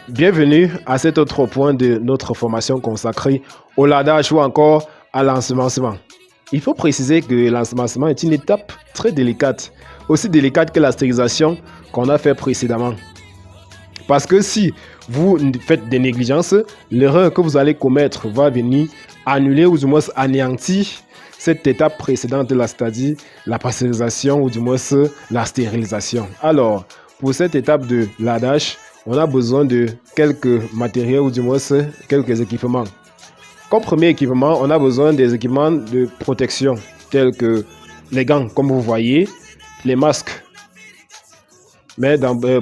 Bienvenue à cet autre point de notre formation consacrée au ladage ou encore à l'ensemencement. Il faut préciser que l'ensemencement est une étape très délicate, aussi délicate que la stérilisation qu'on a fait précédemment. Parce que si vous faites des négligences, l'erreur que vous allez commettre va venir annuler ou du moins anéantir cette étape précédente, c'est-à-dire la pasteurisation ou du moins la stérilisation. Alors, pour cette étape de ladage, on a besoin de quelques matériels ou du moins quelques équipements. Comme premier équipement, on a besoin des équipements de protection tels que les gants, comme vous voyez, les masques. Mais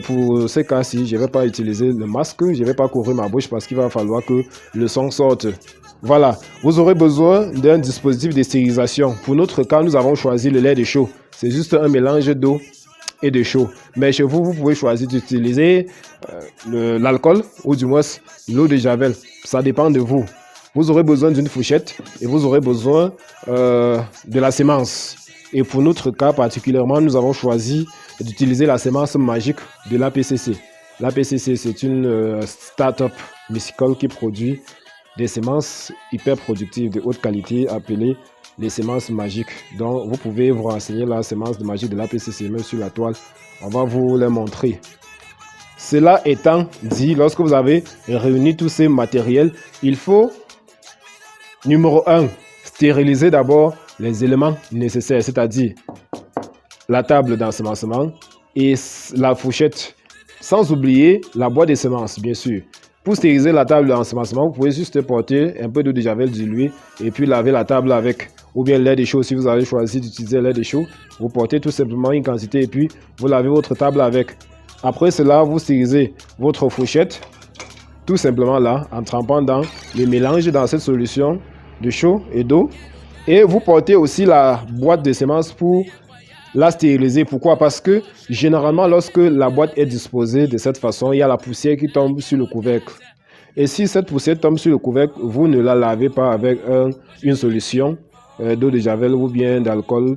pour ce cas-ci, je ne vais pas utiliser le masque, je ne vais pas couvrir ma bouche parce qu'il va falloir que le son sorte. Voilà, vous aurez besoin d'un dispositif de stérilisation. Pour notre cas, nous avons choisi le lait de chaux. C'est juste un mélange d'eau et de chaux. Mais chez vous, vous pouvez choisir d'utiliser l'alcool ou du moins l'eau de javel. Ça dépend de vous. Vous aurez besoin d'une fourchette et vous aurez besoin de la sémence. Et pour notre cas particulièrement, nous avons choisi d'utiliser la sémence magique de l'APCC. L'APCC, c'est une start-up musicale qui produit des semences hyper productives de haute qualité appelées les semences magiques. Donc, vous pouvez vous renseigner la sémence de magique de l'APCC, même sur la toile. On va vous les montrer. Cela étant dit, lorsque vous avez réuni tous ces matériels, il faut, numéro 1, stériliser d'abord les éléments nécessaires, c'est-à-dire la table d'ensemencement et la fourchette, sans oublier la boîte de semences, bien sûr. Pour stériliser la table d'ensemencement, vous pouvez juste porter un peu d'eau de javel diluée et puis laver la table avec, ou bien lait de chaux. Si vous avez choisi d'utiliser lait de chaux, vous portez tout simplement une quantité et puis vous lavez votre table avec. Après cela, vous stérilisez votre fourchette, tout simplement là, en trempant dans le mélange dans cette solution de chaux et d'eau. Et vous portez aussi la boîte de semences pour la stériliser. Pourquoi? Parce que généralement, lorsque la boîte est disposée de cette façon, il y a la poussière qui tombe sur le couvercle. Et si cette poussière tombe sur le couvercle, vous ne la lavez pas avec une solution d'eau de javel ou bien d'alcool